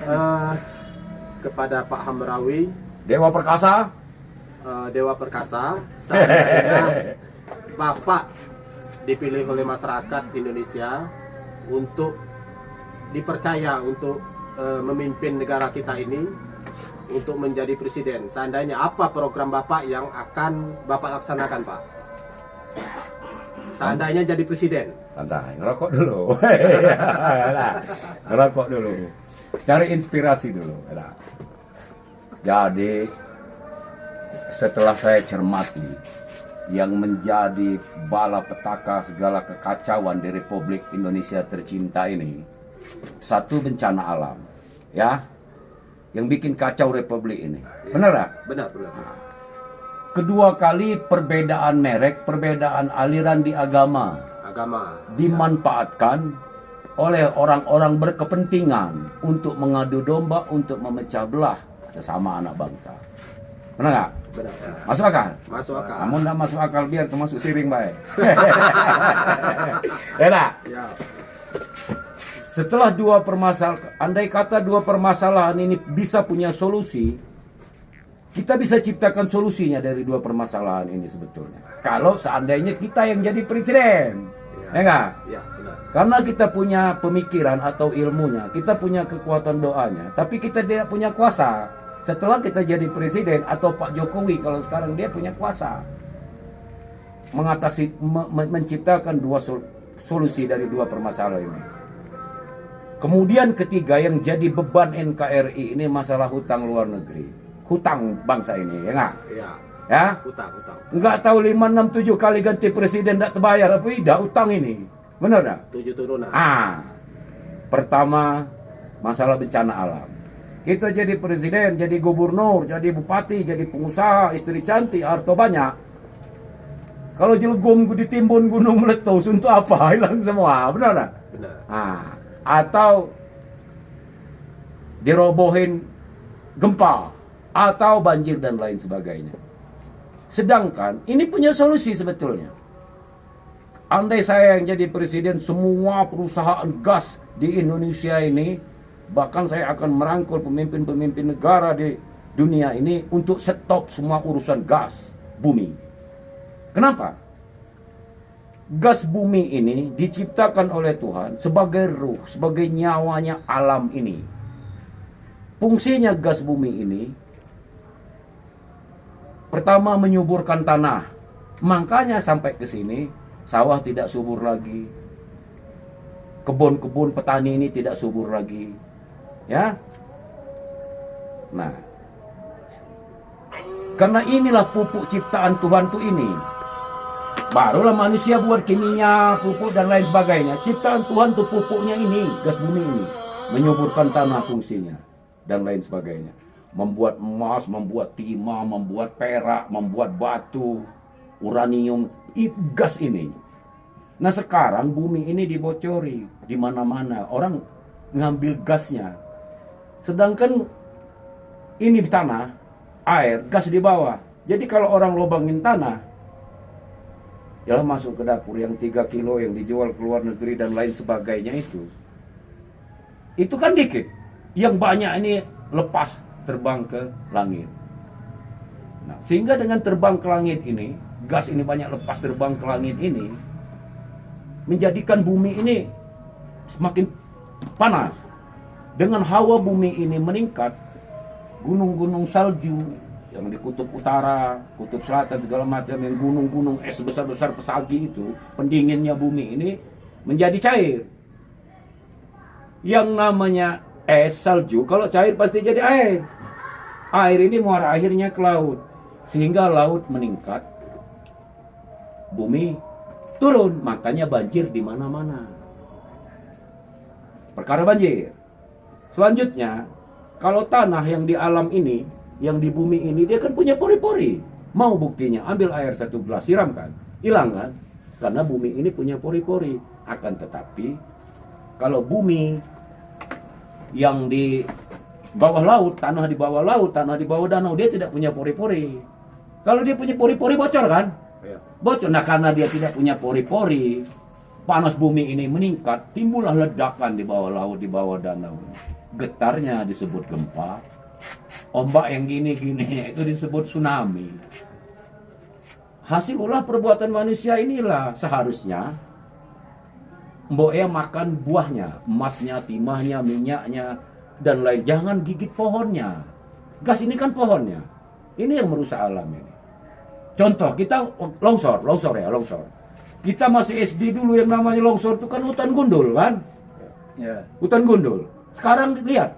Eh, kepada Pak Hamrawi, Dewa Perkasa. Dewa Perkasa, seandainya Bapak dipilih oleh masyarakat Indonesia untuk dipercaya untuk memimpin negara kita ini, untuk menjadi presiden. Seandainya apa program Bapak yang akan Bapak laksanakan, Pak? Seandainya jadi presiden. Santai, ngerokok dulu. Nah, ngerokok dulu. Cari inspirasi dulu. Nah. Jadi setelah saya cermati yang menjadi bala petaka segala kekacauan di Republik Indonesia tercinta ini, satu bencana alam, ya, yang bikin kacau Republik ini. Benar nggak? Benar. Nah. Kedua kali perbedaan merek, perbedaan aliran di agama dimanfaatkan oleh orang-orang berkepentingan untuk mengadu domba, untuk memecah belah sesama anak bangsa. Benar nggak? Benar. Masuk akal? Masuk akal. Namun nggak masuk akal biar termasuk siring baik. Ya. Setelah dua permasalahan, andai kata dua permasalahan ini bisa punya solusi, kita bisa ciptakan solusinya dari dua permasalahan ini sebetulnya. Kalau seandainya kita yang jadi presiden, ya enggak? Ya, benar. Karena kita punya pemikiran atau ilmunya, kita punya kekuatan doanya, tapi kita tidak punya kuasa. Setelah kita jadi presiden atau Pak Jokowi kalau sekarang dia punya kuasa mengatasi, menciptakan dua solusi dari dua permasalahan ini. Kemudian ketiga yang jadi beban NKRI ini masalah hutang luar negeri. Hutang bangsa ini, ya enggak? Iya. Ya? Hutang. Enggak tahu 5, 6, 7 kali ganti presiden enggak terbayar apa tidak hutang ini. Benar enggak? 7 turunan. Pertama masalah bencana alam. Kita jadi presiden, jadi gubernur, jadi bupati, jadi pengusaha, istri cantik, harta banyak. Kalau jelgum ditimbun gunung meletus untuk apa? Hilang semua, benar enggak? Benar. Atau dirobohin gempa atau banjir dan lain sebagainya. Sedangkan ini punya solusi sebetulnya. Andai saya yang jadi presiden, semua perusahaan gas di Indonesia ini, bahkan saya akan merangkul pemimpin-pemimpin negara di dunia ini untuk stop semua urusan gas bumi. Kenapa? Gas bumi ini diciptakan oleh Tuhan sebagai ruh, sebagai nyawanya alam ini. Fungsinya gas bumi ini pertama menyuburkan tanah. Makanya sampai ke sini sawah tidak subur lagi. Kebun-kebun petani ini tidak subur lagi. Ya. Nah. Karena inilah pupuk ciptaan Tuhan tuh ini. Barulah manusia buat kimia, pupuk dan lain sebagainya. Ciptaan Tuhan tuh pupuknya ini, gas bumi ini. Menyuburkan tanah fungsinya dan lain sebagainya. Membuat emas, membuat timah, membuat perak, membuat batu, uranium, gas ini. Nah sekarang bumi ini dibocori di mana-mana, orang ngambil gasnya. Sedangkan ini tanah, air, gas di bawah. Jadi kalau orang lubangin tanah, ya masuk ke dapur yang 3 kilo yang dijual ke luar negeri dan lain sebagainya itu kan dikit. Yang banyak ini lepas terbang ke langit. Nah, sehingga dengan terbang ke langit ini, gas ini banyak lepas terbang ke langit ini, menjadikan bumi ini semakin panas. Dengan hawa bumi ini meningkat, gunung-gunung salju yang di kutub utara, kutub selatan segala macam, yang gunung-gunung es besar-besar pesagi itu, pendinginnya bumi ini menjadi cair. Yang namanya es salju kalau cair pasti jadi air. Air ini muara akhirnya ke laut, sehingga laut meningkat, bumi turun, makanya banjir di mana-mana. Perkara banjir. Selanjutnya, kalau tanah yang di alam ini, yang di bumi ini, dia kan punya pori-pori. Mau buktinya, ambil air 1 gelas, siramkan, hilang kan? Karena bumi ini punya pori-pori. Akan tetapi, kalau bumi yang di bawah laut, tanah di bawah laut, tanah di bawah danau, dia tidak punya pori-pori. Kalau dia punya pori-pori bocor kan? Bocor. Nah karena dia tidak punya pori-pori, panas bumi ini meningkat, timbullah ledakan di bawah laut, di bawah danau. getarnya disebut gempa, ombak yang gini-gini itu disebut tsunami. Hasil ulah perbuatan manusia inilah seharusnya mbok ya makan buahnya, emasnya, timahnya, minyaknya, dan lain. Jangan gigit pohonnya. Gas ini kan pohonnya. Ini yang merusak alam ini. Contoh, kita longsor. Kita masih SD dulu yang namanya longsor itu kan hutan gundul kan? Ya. Hutan gundul. Sekarang lihat.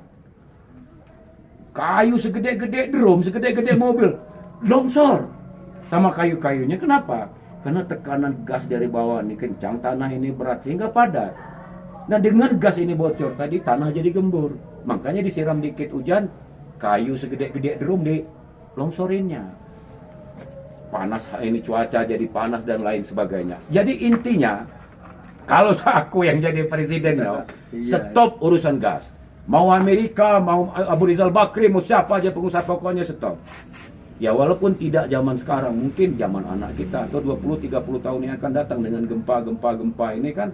Kayu segede-gede drum, segede-gede mobil. Longsor. Sama kayu-kayunya. Kenapa? Karena tekanan gas dari bawah ini kencang, tanah ini berat sehingga padat. Nah dengan gas ini bocor tadi tanah jadi gembur. Makanya disiram dikit hujan, kayu segede-gede drum di longsorinnya. Panas ini cuaca jadi panas dan lain sebagainya. Jadi intinya kalau aku yang jadi presiden stop urusan gas. Mau Amerika, mau Abu Rizal Bakri, mau siapa aja pengusaha pokoknya stop. Ya walaupun tidak zaman sekarang, mungkin zaman anak kita atau 20-30 tahun yang akan datang dengan gempa ini kan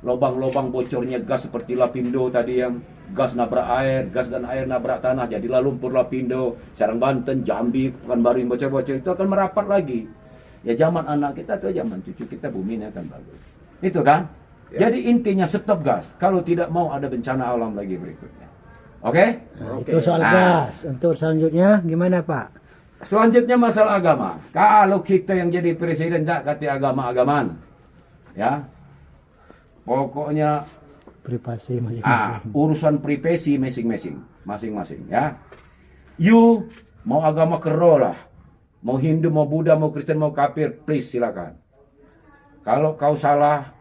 lubang-lubang bocornya gas seperti Lapindo tadi yang gas nabrak air, gas dan air nabrak tanah, jadilah lumpur Lapindo, Serang Banten, Jambi, Pekanbaru yang bocor-bocor itu akan merapat lagi. Ya zaman anak kita atau zaman cucu kita bumi ini akan bagus. Itu kan? Ya. Jadi intinya stop gas. Kalau tidak mau ada bencana alam lagi berikutnya. Oke? Itu soal gas. Untuk selanjutnya gimana Pak? Selanjutnya masalah agama. Kalau kita yang jadi presiden tak kata agama-agaman. Ya. Pokoknya Privasi masing-masing. urusan privasi masing-masing ya. You mau agama kero lah. Mau Hindu, mau Buddha, mau Kristen, mau kafir, please silakan. Kalau kau salah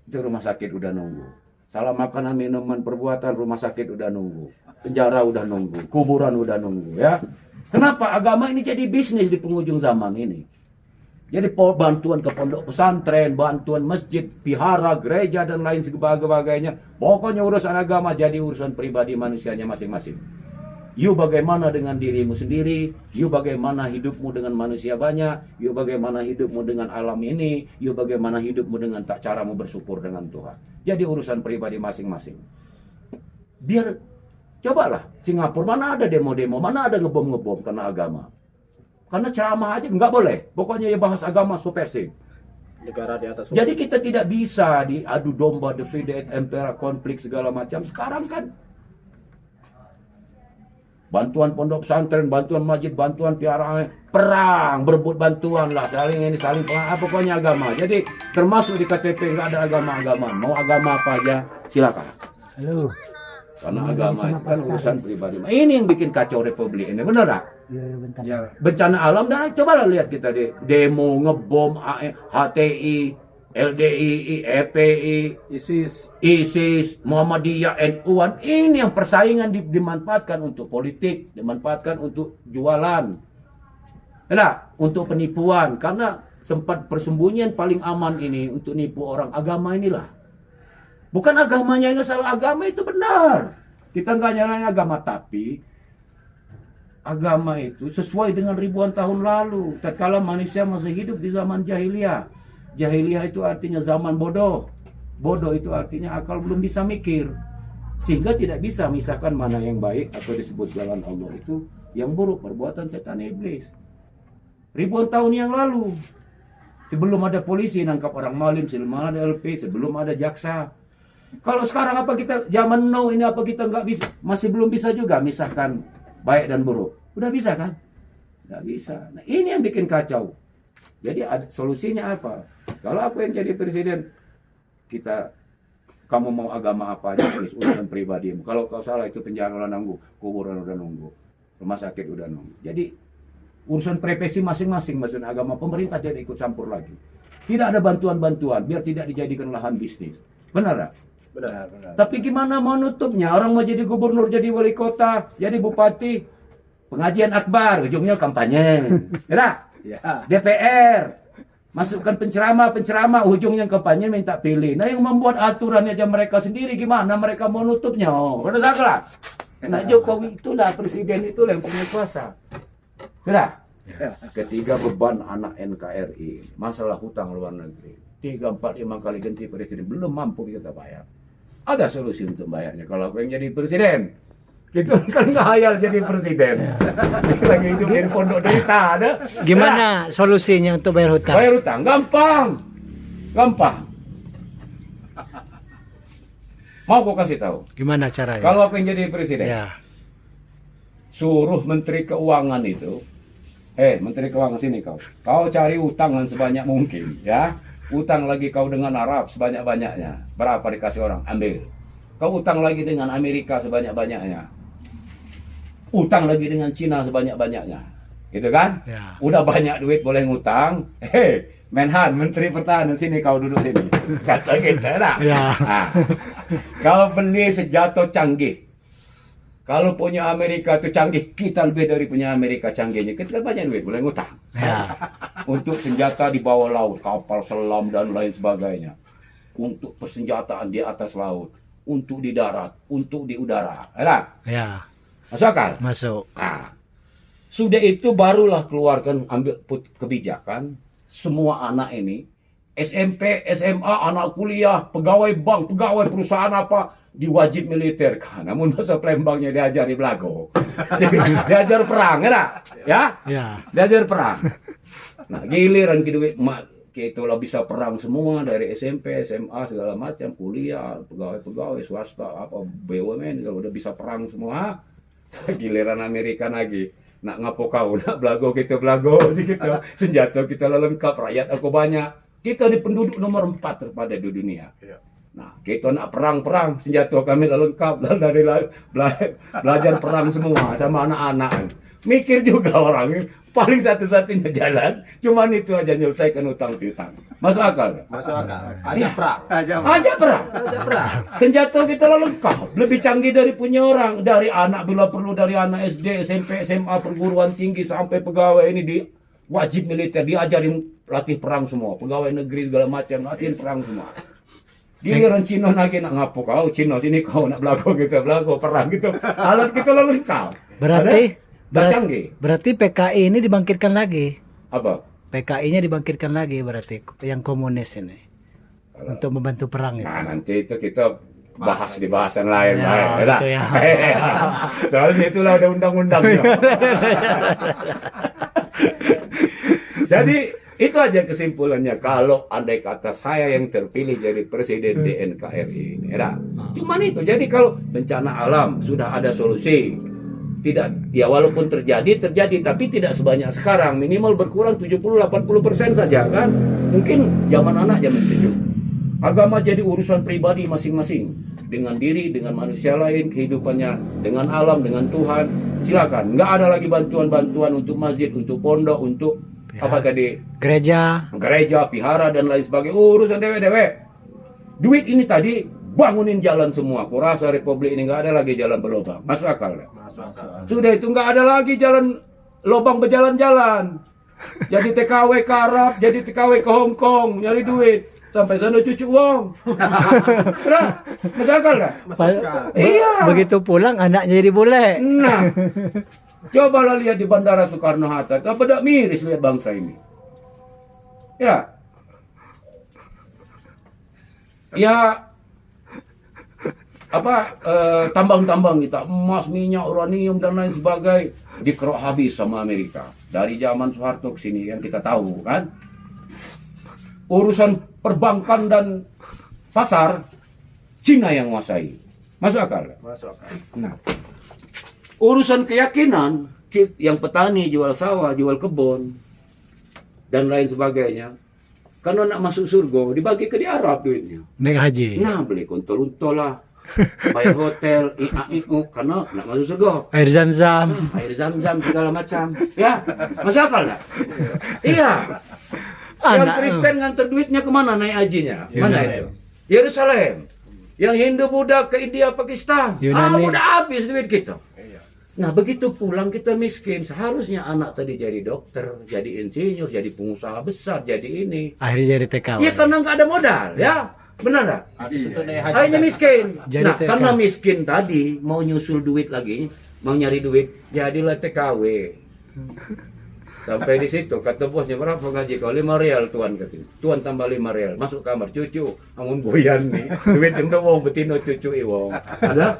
itu rumah sakit udah nunggu. Salah makanan, minuman, perbuatan, rumah sakit udah nunggu. Penjara udah nunggu, kuburan udah nunggu ya. Kenapa agama ini jadi bisnis di penghujung zaman ini? Jadi bantuan ke pondok pesantren, bantuan masjid, vihara, gereja dan lain sebagainya. Pokoknya urusan agama jadi urusan pribadi manusianya masing-masing. You bagaimana dengan dirimu sendiri, you bagaimana hidupmu dengan manusia banyak, you bagaimana hidupmu dengan alam ini, you bagaimana hidupmu dengan tak caramu bersyukur dengan Tuhan. Jadi urusan pribadi masing-masing. Biar cobalah Singapura, mana ada demo-demo, mana ada ngebom-ngebom karena agama. Karena ceramah aja nggak boleh. Pokoknya ya bahas agama subversif. Negara di atas. Jadi kita tidak bisa diadu domba, divide impera, konflik segala macam. Sekarang kan bantuan pondok pesantren, bantuan masjid, bantuan piara, perang, berebut bantuan lah, saling pokoknya agama. Jadi termasuk di KTP nggak ada agama-agama. Mau agama apa aja silakan. Halo. Karena agama itu kan urusan pribadi. Ini yang bikin kacau republik ini, bener tak? Iya, bentar. Ya. Bencana alam, dan cobalah lihat kita di demo, ngebom, HTI, LDI, EPI, ISIS, Muhammadiyah, NU-an. Ini yang persaingan dimanfaatkan untuk politik, dimanfaatkan untuk jualan. Nah, untuk penipuan. Karena tempat persembunyian paling aman ini untuk nipu orang agama inilah. Bukan agamanya yang salah, agama itu benar. Kita nggak nyalain agama, tapi agama itu sesuai dengan ribuan tahun lalu. Tatkala manusia masih hidup di zaman jahiliyah. Jahiliyah itu artinya zaman bodoh. Bodoh itu artinya akal belum bisa mikir. Sehingga tidak bisa misahkan mana yang baik atau disebut jalan Allah itu yang buruk, perbuatan setan iblis. Ribuan tahun yang lalu. Sebelum ada polisi nangkap orang maling, sebelum ada LP, sebelum ada jaksa. Kalau sekarang apa kita zaman now ini apa kita nggak bisa, masih belum bisa juga misahkan baik dan buruk. Udah bisa kan? Nggak bisa. Nah ini yang bikin kacau. Jadi solusinya apa? Kalau aku yang jadi presiden, kamu mau agama apa aja, tulis urusan pribadimu. Kalau kau salah itu penjara udah nunggu, kuburan udah nunggu, rumah sakit udah nunggu. Jadi urusan privasi masing-masing, maksudnya agama, pemerintah tidak ikut campur lagi. Tidak ada bantuan-bantuan, biar tidak dijadikan lahan bisnis. Benar tak? Benar. Tapi gimana mau nutupnya? Orang mau jadi gubernur, jadi wali kota, jadi bupati, pengajian akbar, ujungnya kampanye. Ya, Ya. DPR, masukkan penceramah, ujungnya kampanye minta pilih. Nah yang membuat aturannya aja mereka sendiri, gimana mereka mau nutupnya? Oh, benar salah. Nah Jokowi itulah, presiden itulah yang punya kuasa. Sudah. Ya. Ketiga beban anak NKRI, masalah hutang luar negeri. 3, 4, 5 kali ganti presiden belum mampu kita bayar. Ada solusi untuk bayarnya. Kalau aku yang jadi presiden, kita kan nggak hayal jadi presiden. Lagi hidup di pondok desa ada. Gimana solusinya untuk bayar hutang? Bayar hutang gampang. Gampang. Mau aku kasih tahu. Gimana caranya? Kalau aku yang jadi presiden, Ya. suruh Menteri Keuangan itu, Menteri Keuangan sini kau. Kau cari utang sebanyak mungkin, ya. Utang lagi kau dengan Arab sebanyak-banyaknya. Berapa dikasih orang? Ambil. Kau utang lagi dengan Amerika sebanyak-banyaknya. Utang lagi dengan Cina sebanyak-banyaknya. Gitu kan? Ya. Udah banyak duit boleh ngutang. Menhan, Menteri Pertahanan sini kau duduk sini. Kata kita lah. Ya. Nah, kau beli senjata canggih. Kalau punya Amerika itu canggih, kita lebih dari punya Amerika canggihnya. Kita banyak duit, boleh ngutang. Ya. Untuk senjata di bawah laut, kapal selam dan lain sebagainya. Untuk persenjataan di atas laut, untuk di darat, untuk di udara. Ya. Masuk akal? Masuk. Nah, sudah itu barulah keluarkan ambil kebijakan semua anak ini SMP, SMA, anak kuliah, pegawai bank, pegawai perusahaan apa diwajib militer. Namun masa Palembangnya diajari belago. Diajar perang, ya? Ya. Diajar perang. Nah, giliran kita lah bisa perang semua dari SMP, SMA segala macam, kuliah, pegawai-pegawai swasta apa BUMN kalau udah bisa perang semua. Giliran Amerika lagi. Nak ngapo kau, nak belago kita belago gitu. Senjata kita lah lengkap, rakyat aku banyak. Kita di penduduk nomor 4 terpada di dunia. Nah, kita nak perang-perang, senjata kami lah lengkap, dan dari belajar perang semua sama anak-anak. Mikir juga orang, paling satu-satunya jalan, cuman itu aja nyelesaikan utang-piutang. Masuk akal? Masuk akal. Aja perang. Aja perang. Aja perang. Senjata kita lah lengkap, lebih canggih dari punya orang. Dari anak bila perlu, dari anak SD, SMP, SMA, perguruan tinggi sampai pegawai ini di wajib militer, diajarin latih perang semua. Pegawai negeri segala macam latihan perang semua. Giliran Cina lagi nak ngapo kau, Cina sini kau nak belago kita belago perang gitu. Alat kita lah lengkap. Berarti PKI ini dibangkitkan lagi. Apa? PKI-nya dibangkitkan lagi berarti yang komunis ini. Untuk membantu perang itu. Nah, nanti itu kita bahas di bahasan lain. Ya, baik, itu ya. Soalnya itulah ada undang-undangnya. Jadi itu aja kesimpulannya. Kalau andai kata saya yang terpilih jadi presiden di NKRI ini, cuman itu. Jadi kalau bencana alam sudah ada solusi. Tidak, ya walaupun terjadi, tapi tidak sebanyak sekarang. Minimal berkurang 70-80% saja kan. Mungkin zaman anak zaman cucu. Agama jadi urusan pribadi masing-masing. Dengan diri, dengan manusia lain, kehidupannya dengan alam, dengan Tuhan. Silakan. Nggak ada lagi bantuan-bantuan untuk masjid, untuk pondok, untuk apa tadi? Gereja, pihara dan lain sebagainya. Urusan dewe-dewe. Duit ini tadi bangunin jalan semua. Aku rasa Republik ini nggak ada lagi jalan berlubang. Masuk akal nggak? Masuk akal. Sudah itu nggak ada lagi jalan lubang berjalan-jalan. Jadi TKW ke Arab, jadi TKW ke Hong Kong, nyari duit. Sampai sana cucu uang. Nah, masuk akal nggak? Masuk akal. Iya. Begitu pulang anaknya jadi bule. Nah, cobalah lihat di Bandara Soekarno-Hatta. Apa tak miris lihat bangsa ini? Ya. Ya, tambang-tambang kita, emas, minyak, uranium dan lain sebagainya dikerok habis sama Amerika dari zaman Soeharto ke sini yang kita tahu kan. Urusan perbankan dan pasar Cina yang menguasai. Masuk akal? Masuk akal. Nah, urusan keyakinan yang petani jual sawah, jual kebun dan lain sebagainya. Kalau nak masuk surga dibagi ke di Arab duitnya. Naik haji. Nah, beli kontol-untol lah. Bayar hotel, IAIU, karena nak masuk surga. Air zam-zam. Air zam-zam segala macam. Ya, masuk akal tak? Iya. Yang Kristen nganter duitnya kemana naik hajinya? Mana itu? Yerusalem. Yang Hindu Buddha ke India, Pakistan. Yunani. Udah habis duit kita. Nah, begitu pulang kita miskin. Seharusnya anak tadi jadi dokter, jadi insinyur, jadi pengusaha besar, jadi ini. Akhirnya jadi TKW. Ya karena nggak ada modal, ya. Benar nggak? Habis itu naik haji. Akhirnya miskin. Jadi Nah, TK. karena miskin tadi, mau nyusul duit lagi, mau nyari duit, jadilah TKW. Sampai di situ kata bosnya, berapa gaji kau? 5 real tuan katanya. Tuan tambah 5 real. Masuk kamar, cucu, amun boyan nih. Duit untuk wong betino cucu wong. Ada?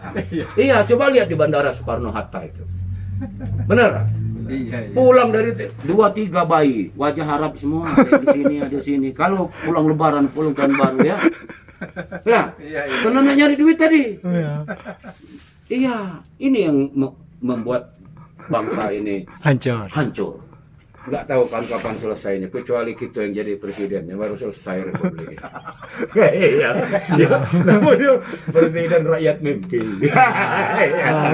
Iya, coba lihat di Bandara Soekarno Hatta itu. Bener? Iya. Pulang dari 2-3 bayi, wajah Arab semua, ada di sini, ada di sini. Kalau pulang Lebaran, pulang tahun baru ya. Ya, Iya. karena nak nyari duit tadi. Iya. Iya, ini yang membuat bangsa ini Hancur. hancur. Nggak tahu kan kapan selesainya, kecuali kita yang jadi presidennya baru selesai republik. Iya, namanya presiden rakyat mimpi.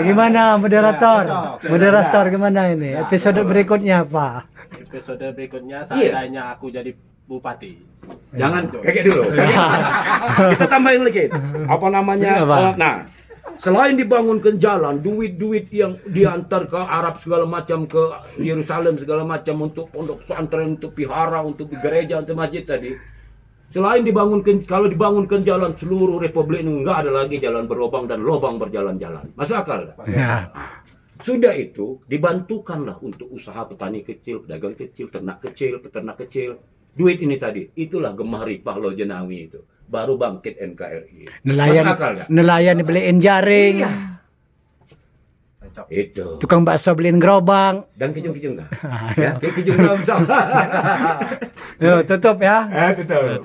Gimana moderator? Cocok. Moderator gimana ini? Episode berikutnya apa? Episode berikutnya Iya. seandainya aku jadi bupati. Jangan kayak dulu. Kita tambahin lagi. Apa namanya? Apa? Nah, selain dibangunkan jalan, duit-duit yang diantar ke Arab segala macam, ke Yerusalem segala macam untuk pondok pesantren, untuk vihara, untuk gereja, untuk masjid tadi. Selain dibangunkan, kalau dibangunkan jalan seluruh republik ini nggak ada lagi jalan berlobang dan lobang berjalan-jalan. Masuk akal? Tak? Ya. Sudah itu dibantukanlah untuk usaha petani kecil, pedagang kecil, ternak kecil, peternak kecil. Duit ini tadi, itulah Gemahri Pahlo Jenawi itu. Baru bangkit NKRI. Nelayan, Masuk akal nggak? nelayan dibeliin jaring, Iya. Itu. tukang bakso beliin gerobak. Dan kijung-kijung nggak? Ya, kijung belum sama. Yo, tutup ya. Betul.